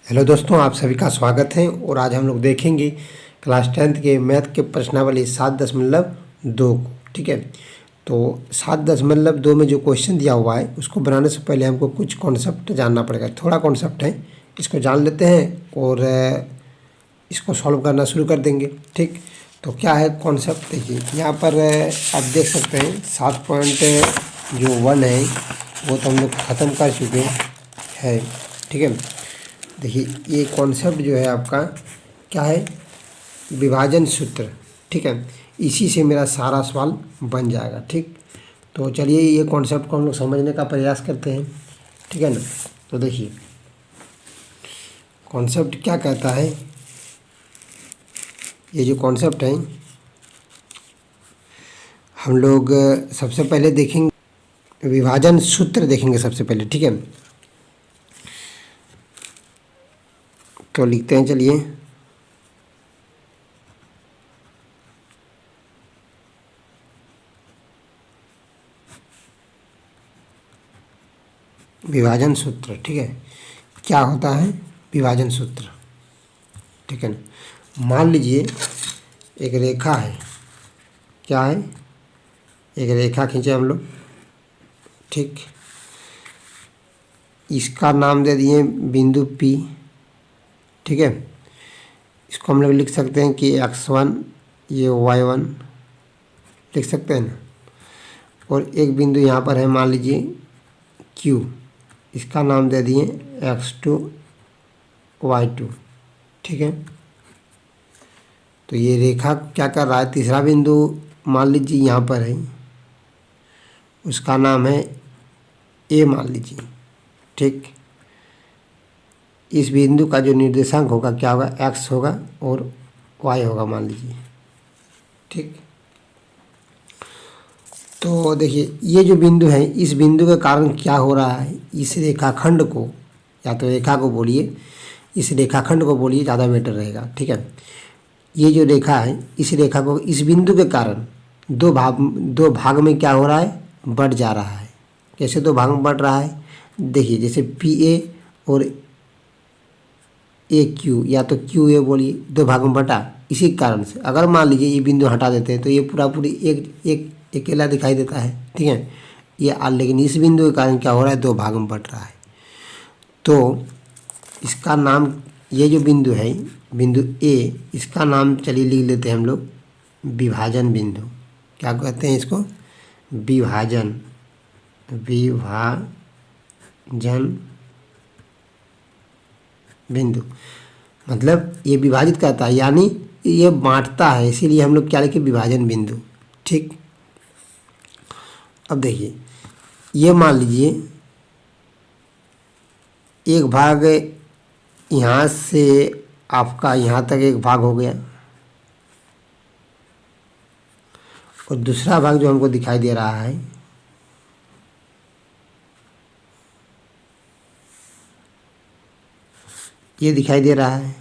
Hello दोस्तों, आप सभी का स्वागत है। और आज हम लोग देखेंगे क्लास 10th के मैथ के प्रश्नावली 7.2 को। ठीक है, तो 7.2 में जो क्वेश्चन दिया हुआ है उसको बनाने से पहले हमको कुछ कॉन्सेप्ट जानना पड़ेगा। थोड़ा कॉन्सेप्ट है, इसको जान लेते हैं और इसको सॉल्व करना शुरू कर देंगे। ठीक, तो क्या है कॉन्सेप्ट, देखिए यहाँ पर आप देख सकते हैं 7.1 है वो तो हम लोग ख़त्म कर चुके हैं। ठीक है, देखिए ये कॉन्सेप्ट जो है आपका क्या है, विभाजन सूत्र। ठीक है, इसी से मेरा सारा सवाल बन जाएगा। ठीक, तो चलिए ये कॉन्सेप्ट को हम लोग समझने का प्रयास करते हैं। ठीक है ना, तो देखिए कॉन्सेप्ट क्या कहता है। ये जो कॉन्सेप्ट है हम लोग सबसे पहले देखेंगे, विभाजन सूत्र देखेंगे सबसे पहले। ठीक है, तो लिखते हैं, चलिए विभाजन सूत्र। ठीक है, क्या होता है विभाजन सूत्र। ठीक है ना, मान लीजिए एक रेखा है, क्या है, एक रेखा खींचे हम लोग। ठीक, इसका नाम दे दिए बिंदु P। ठीक है, इसको हम लोग लिख सकते हैं कि x1, ये y1 लिख सकते हैं ना। और एक बिंदु यहाँ पर है, मान लीजिए Q, इसका नाम दे दिए x2, y2। ठीक है, तो ये रेखा क्या कर रहा है, तीसरा बिंदु मान लीजिए यहाँ पर है, उसका नाम है A मान लीजिए। ठीक, इस बिंदु का जो निर्देशांक होगा क्या होगा, x होगा और y होगा मान लीजिए। ठीक, तो देखिए ये जो बिंदु है, इस बिंदु के कारण क्या हो रहा है, इस रेखाखंड को, या तो रेखा को बोलिए, इस रेखाखंड को बोलिए, ज़्यादा बेटर रहेगा। ठीक है, ये जो रेखा है, इस रेखा को इस बिंदु के कारण दो भाग में क्या हो रहा है, बढ़ जा रहा है। कैसे दो भाग में बढ़ रहा है, देखिए जैसे PA और AQ, या तो QA बोलिए, दो भाग में बटा। इसी कारण से अगर मान लीजिए ये बिंदु हटा देते हैं तो ये पूरी एक अकेला दिखाई देता है। ठीक है, ये लेकिन इस बिंदु के कारण क्या हो रहा है, दो भाग में बढ़ रहा है। तो इसका नाम, ये जो बिंदु है बिंदु A, इसका नाम चलिए लिख लेते हैं हम लोग विभाजन बिंदु। क्या कहते हैं इसको, विभाजन बिंदु। मतलब ये विभाजित करता है, यानी ये बांटता है, इसीलिए हम लोग क्या लिखे, विभाजन बिंदु। ठीक, अब देखिए ये मान लीजिए एक भाग यहाँ से आपका यहाँ तक एक भाग हो गया, और दूसरा भाग जो हमको दिखाई दे रहा है, ये दिखाई दे रहा है।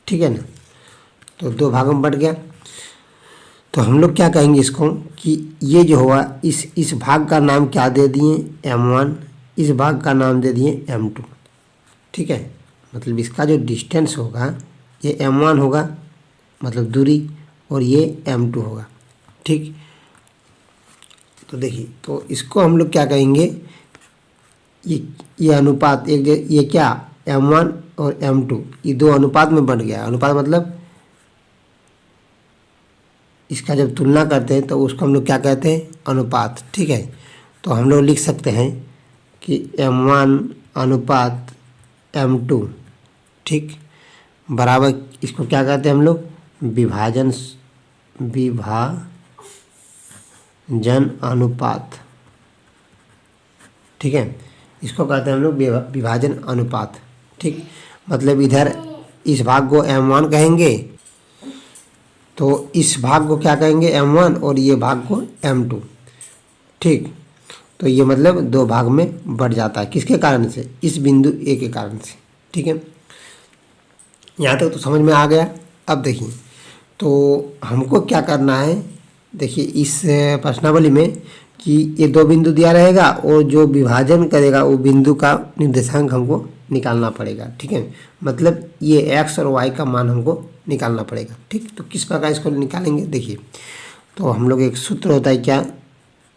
ठीक है ना, तो दो भागों में बढ़ गया। तो हम लोग क्या कहेंगे इसको कि ये जो हुआ, इस भाग का नाम क्या दे दिए, M1, इस भाग का नाम दे दिए M2। ठीक है, मतलब इसका जो डिस्टेंस होगा ये M1 होगा, मतलब दूरी, और ये M2 होगा। ठीक, तो देखिए, तो इसको हम लोग क्या कहेंगे, ये अनुपात ये क्या, M1 और M2 ये दो अनुपात में बढ़ गया। अनुपात मतलब इसका जब तुलना करते हैं तो उसको हम लोग क्या कहते हैं, अनुपात। ठीक है, तो हम लोग लिख सकते हैं कि M1 अनुपात M2, ठीक, बराबर इसको क्या कहते हैं हम लोग, विभाजन अनुपात। ठीक है, इसको कहते हैं हम लोग विभाजन अनुपात। ठीक, मतलब इधर इस भाग को M1 कहेंगे, तो इस भाग को क्या कहेंगे, M1, और ये भाग को M2। ठीक, तो ये मतलब दो भाग में बढ़ जाता है, किसके कारण से, इस बिंदु A के कारण से। ठीक है, यहाँ तक तो समझ में आ गया। अब देखिए, तो हमको क्या करना है, देखिए इस प्रश्नावली में कि ये दो बिंदु दिया रहेगा और जो विभाजन करेगा वो बिंदु का निर्देशांक हमको निकालना पड़ेगा। ठीक है, मतलब ये एक्स और वाई का मान हमको निकालना पड़ेगा। ठीक, तो किस प्रकार इसको निकालेंगे देखिए। तो हम लोग एक सूत्र होता है क्या,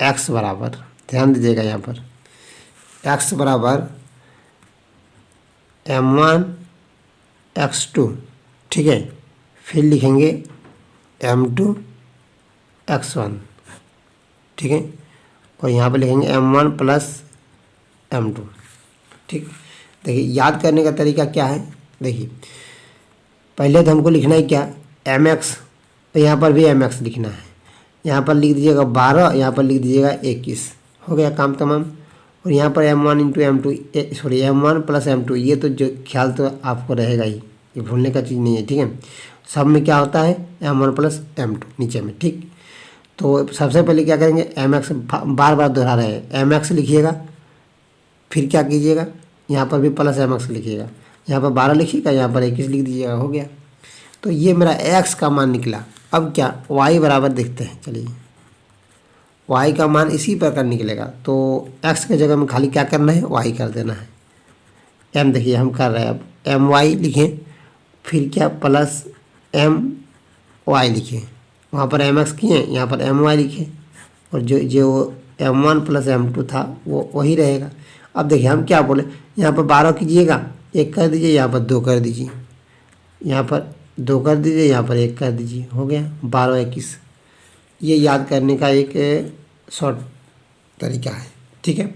एक्स बराबर, ध्यान दीजिएगा यहाँ पर, एक्स बराबर m1 x2। ठीक है, फिर लिखेंगे m2 x1। ठीक है, और यहाँ पर लिखेंगे m1 प्लस m2। ठीक, देखिए याद करने का तरीका क्या है, देखिए पहले तो हमको लिखना है क्या, mx, तो यहाँ पर भी mx लिखना है। यहाँ पर लिख दीजिएगा 12, यहाँ पर लिख दीजिएगा 21, हो गया काम तमाम। और यहाँ पर m1 into m2, sorry m1 plus m2, ये तो जो ख्याल तो आपको रहेगा ही, ये भूलने का चीज़ नहीं है। ठीक है, सब में क्या होता है m1 प्लस m2 नीचे में। ठीक, तो सबसे पहले क्या करेंगे, mx बार बार दोहरा रहे हैं, mx लिखिएगा, फिर क्या कीजिएगा, यहाँ पर भी प्लस mx लिखिएगा, यहाँ पर 12 लिखिएगा, यहाँ पर 21 लिख दीजिएगा, हो गया। तो ये मेरा x का मान निकला। अब क्या y बराबर देखते हैं, चलिए y का मान इसी प्रकार निकलेगा। तो x के जगह में खाली क्या करना है, y कर देना है। m देखिए हम कर रहे हैं, अब my लिखें, फिर क्या प्लस my लिखें, वहाँ पर mx किए, यहाँ पर my लिखें, और जो जो m1 प्लस m2 था वो वही रहेगा। अब देखिए हम क्या बोले, यहाँ पर 12 कीजिएगा, 1 कर दीजिए, यहाँ पर 2 कर दीजिए, यहाँ पर 2 कर दीजिए, यहाँ पर 1 कर दीजिए, हो गया 12 21। ये याद करने का एक शॉर्ट तरीका है। ठीक है,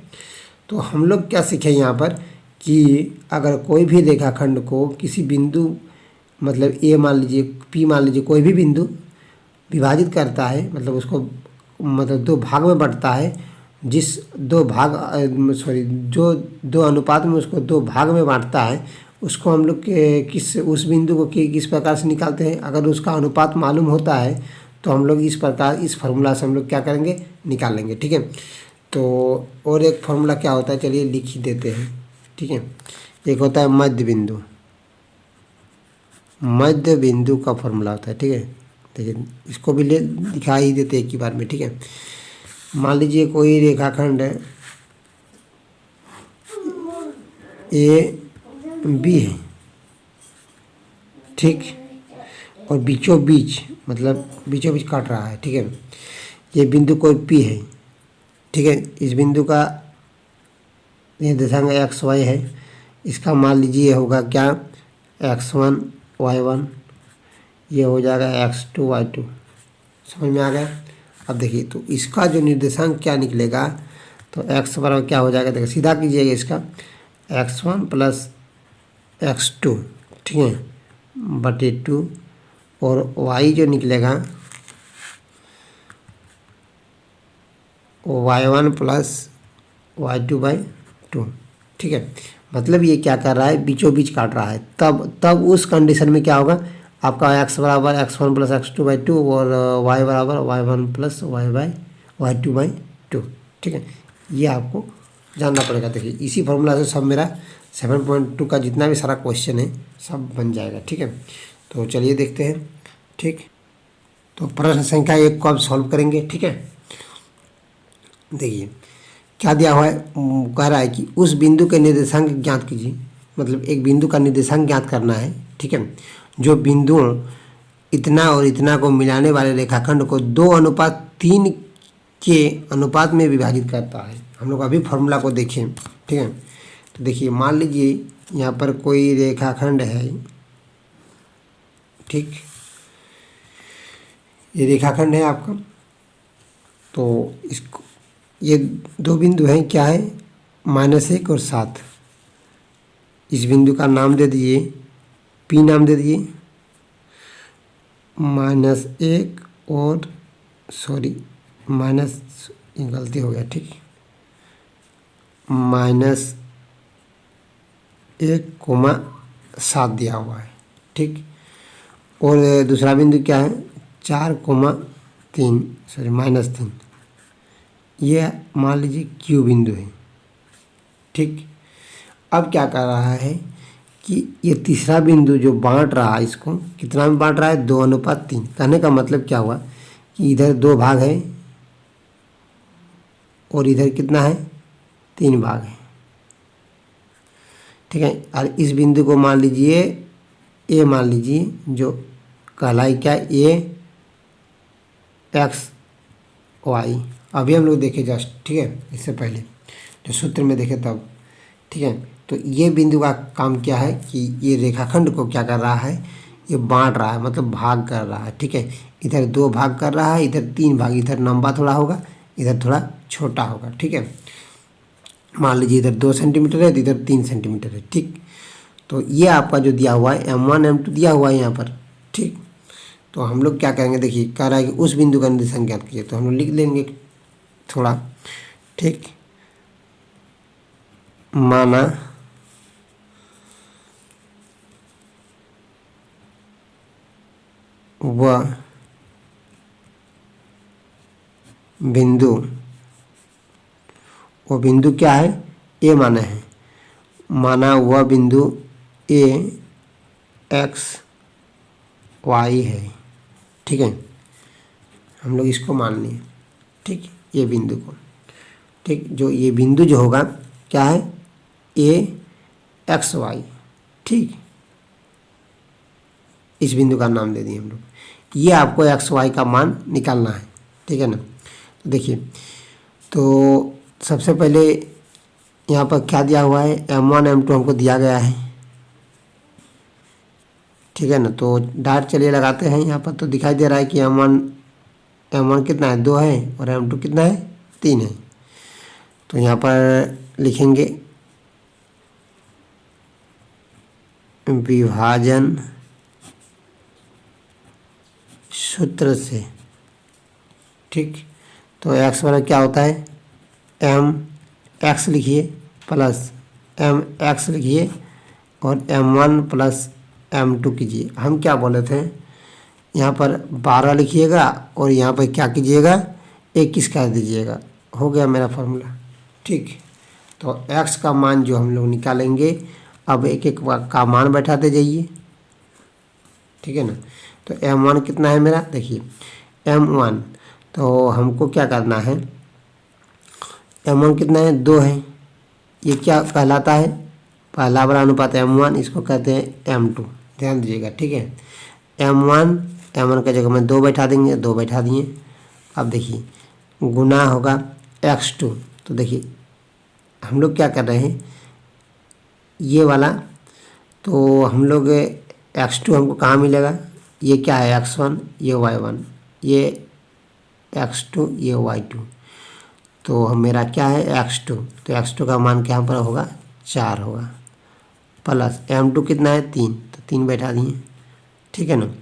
तो हम लोग क्या सीखे यहाँ पर कि अगर कोई भी रेखाखंड को किसी बिंदु, मतलब ए मान लीजिए, पी मान लीजिए, कोई भी बिंदु विभाजित करता है, मतलब उसको मतलब 2 भाग में बांटता है, जिस 2 भाग सॉरी जो 2 अनुपात में उसको 2 भाग में बांटता है, उसको हम लोग किस उस बिंदु को किस प्रकार से निकालते हैं। अगर उसका अनुपात मालूम होता है तो हम लोग इस प्रकार, इस फार्मूला से हम लोग क्या करेंगे, निकालेंगे। ठीक है, तो और एक फार्मूला क्या होता है, चलिए लिख ही देते हैं। ठीक है, एक होता है मध्य बिंदु, मध्य बिंदु का फार्मूला होता है। ठीक है, देखिए इसको भी दिखा ही देते एक ही बार में। ठीक है, मान लीजिए कोई रेखाखंड है ए बी है, ठीक, और बीचों बीच, मतलब बीचों बीच काट रहा है। ठीक है, ये बिंदु कोई पी है। ठीक है, इस बिंदु का निर्देशांक एक्स वाई है, इसका मान लीजिए होगा क्या, x1 y1, ये हो जाएगा x2 y2। समझ में आ गया। अब देखिए तो इसका जो निर्देशांक क्या निकलेगा, तो x बराबर क्या हो जाएगा, देखिए सीधा कीजिएगा इसका, x1 प्लस x2, ठीक है, बटे 2, और y जो निकलेगा y1 प्लस y2 बाई 2। ठीक है, मतलब ये क्या कर रहा है, बीचों बीच काट रहा है। तब उस कंडीशन में क्या होगा, आपका x बराबर x1 प्लस x2 बाई 2 और y बराबर y1 प्लस y2 बाई 2। ठीक है, ये आपको जानना पड़ेगा। देखिए इसी फार्मूला से सब मेरा 7.2 का जितना भी सारा क्वेश्चन है सब बन जाएगा। ठीक है, तो चलिए देखते हैं। ठीक, तो प्रश्न संख्या 1 को आप सॉल्व करेंगे। ठीक है, देखिए क्या दिया हुआ है, कह रहा है कि उस बिंदु के निर्देशांक ज्ञात कीजिए, मतलब एक बिंदु का निर्देशांक ज्ञात करना है। ठीक है, जो बिंदुओं इतना और इतना को मिलाने वाले रेखाखंड को 2:3 के अनुपात में विभाजित करता है। हम लोग अभी फॉर्मूला को देखें। ठीक है, तो देखिए मान लीजिए यहाँ पर कोई रेखाखंड है, ठीक, ये रेखाखंड है आपका, तो इसको ये 2 बिंदु हैं, क्या है, -1 और 7। इस बिंदु का नाम दे दीजिए, P नाम दे दीजिए, -1 और सॉरी माइनस, गलती हो गया, ठीक, -1,7 दिया हुआ है। ठीक, और दूसरा बिंदु क्या है, 4,3 सॉरी -3, ये मान लीजिए Q बिंदु है। ठीक, अब क्या कर रहा है कि ये तीसरा बिंदु जो बांट रहा है, इसको कितना में बांट रहा है, 2:3। कहने का मतलब क्या हुआ कि इधर 2 भाग है, और इधर कितना है, 3 भाग है, ठीक है। और इस बिंदु को मान लीजिए ए, मान लीजिए जो कहलाई क्या, ए एक्स वाई। अभी हम लोग देखे जस्ट, ठीक है, इससे पहले जो सूत्र में देखे तब, ठीक है। तो ये बिंदु का काम क्या है कि ये रेखाखंड को क्या कर रहा है, ये बांट रहा है, मतलब भाग कर रहा है, ठीक है। इधर 2 भाग कर रहा है, इधर 3 भाग, इधर लंबा थोड़ा होगा, इधर थोड़ा छोटा होगा, ठीक है। मान लीजिए इधर 2 सेंटीमीटर है तो इधर 3 सेंटीमीटर है, ठीक। तो ये आपका जो दिया हुआ है M1 M2 दिया हुआ है यहाँ पर, ठीक। तो हम लोग क्या करेंगे, देखिए कह रहा है कि उस बिंदु का निर्देशांक ज्ञात कीजिए, तो हम लोग लिख लेंगे थोड़ा, ठीक। माना वह बिंदु, वो बिंदु क्या है, ए माना है, माना वह बिंदु ए एक्स वाई है, ठीक है। हम लोग इसको मान लिए, ठीक, ये बिंदु को, ठीक। जो ये बिंदु जो होगा क्या है, ए एक्स वाई, ठीक। इस बिंदु का नाम दे दिए हम लोग। ये आपको एक्स वाई का मान निकालना है, ठीक है ना। तो देखिए, तो सबसे पहले यहाँ पर क्या दिया हुआ है, M1 M2 हमको दिया गया है, ठीक है ना। तो डाट चलिए लगाते हैं यहाँ पर, तो दिखाई दे रहा है कि M1 कितना है, 2 है, और M2 कितना है, 3 है। तो यहाँ पर लिखेंगे विभाजन सूत्र से, ठीक। तो एक्स बराबर क्या होता है, एम एक्स लिखिए प्लस एम एक्स लिखिए और M1 प्लस M2 कीजिए। हम क्या बोले थे, यहाँ पर 12 लिखिएगा और यहाँ पर क्या कीजिएगा, 21 कर दीजिएगा, हो गया मेरा फॉर्मूला, ठीक। तो x का मान जो हम लोग निकालेंगे, अब एक एक का मान बैठाते जाइए, ठीक है ना। तो M1 कितना है मेरा, देखिए M1, तो हमको क्या करना है, M1 कितना है, 2 है। ये क्या कहलाता है, पहला बड़ा अनुपात M1, इसको कहते हैं M2, ध्यान दीजिएगा, ठीक है। M1 का जगह में 2 बैठा देंगे, 2 बैठा दिए। अब देखिए गुना होगा x2, तो देखिए हम लोग क्या कर रहे हैं, ये वाला, तो हम लोग x2 हमको कहाँ मिलेगा, ये क्या है x1, ये y1, ये x2, ये y2, तो मेरा क्या है x2, तो x2 का मान क्या पर होगा, 4 होगा, प्लस M2 कितना है, 3, तो 3 बैठा दिए, ठीक है ना।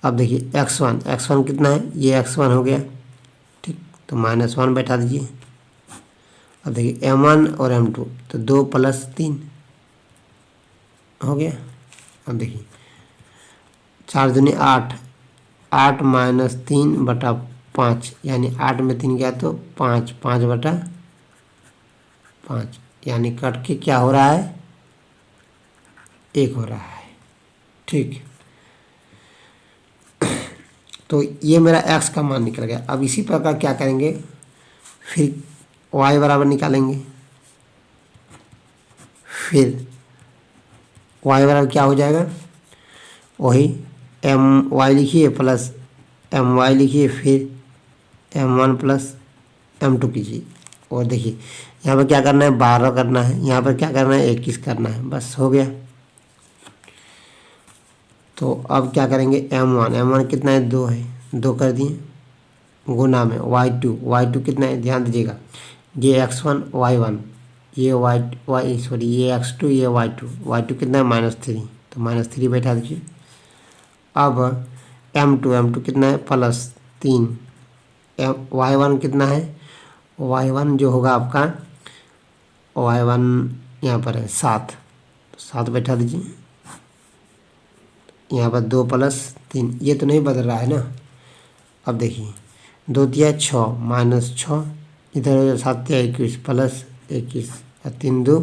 अब देखिए x1 कितना है, ये x1 हो गया, ठीक, तो -1 बैठा दीजिए। अब देखिए M1 और M2, तो 2 + 3 हो गया। अब देखिए 4 दूनी 8, 8 - 3 बटा 5, यानी 8 में 3 गया तो 5, 5 बटा 5, यानी कट के क्या हो रहा है, 1 हो रहा है, ठीक। तो ये मेरा x का मान निकल गया। अब इसी प्रकार क्या करेंगे, फिर y बराबर निकालेंगे, फिर y बराबर क्या हो जाएगा, वही my लिखिए प्लस my लिखिए, फिर M1 प्लस M2 कीजिए। और देखिए यहाँ पर क्या करना है, 12 करना है, यहाँ पर क्या करना है, 21 करना है, बस हो गया। तो अब क्या करेंगे, M1 कितना है, 2 है, 2 कर दिए, गुना में y2 कितना है, ध्यान दीजिएगा, ये x1 y1, ये ये x2, ये y2 कितना है, -3, तो -3 बैठा दीजिए। अब M2 कितना है, +3, y1 कितना है, y1 जो होगा आपका, y1 यहाँ पर है 7, तो 7 बैठा दीजिए। यहाँ पर 2 + 3, ये तो नहीं बदल रहा है ना। अब देखिए 2 तिया 6, -6, इधर 7 तिया 21 + 21, 3 2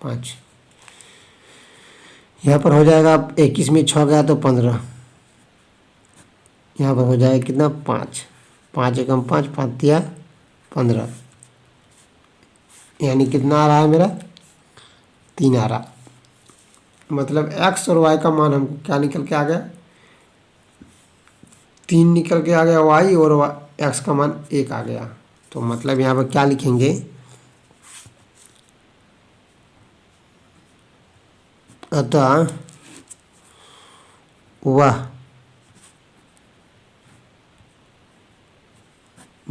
5, यहाँ पर हो जाएगा 21 में 6 गया तो 15, यहाँ पर हो जाएगा कितना, 5, 5 एकम 5, 5 तिया 15, यानी कितना आ रहा है मेरा 3 आ रहा। मतलब x और y का मान हमको क्या निकल के आ गया, 3 निकल के आ गया y, और x का मान 1 आ गया। तो मतलब यहाँ पर क्या लिखेंगे, अतः वह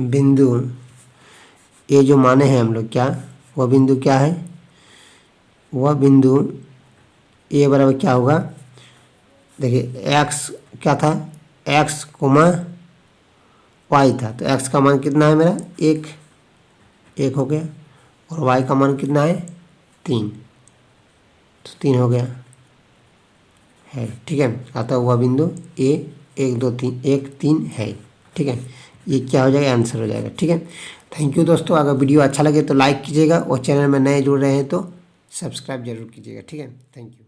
बिंदु, ये जो माने हैं हम लोग क्या, वह बिंदु क्या है, वह बिंदु ए बराबर क्या होगा, देखिए x क्या था, x कोमा y था, तो x का मान कितना है मेरा 1 हो गया, और y का मान कितना है 3, तो 3 हो गया है। ठीक है, अतः वह बिंदु ए 1 2 3 1 3 है। ठीक है, ये क्या हो जाएगा, आंसर हो जाएगा। ठीक है, थैंक यू दोस्तों। अगर वीडियो अच्छा लगे तो लाइक कीजिएगा, और चैनल में नए जुड़ रहे हैं तो सब्सक्राइब जरूर कीजिएगा। ठीक है, थैंक यू।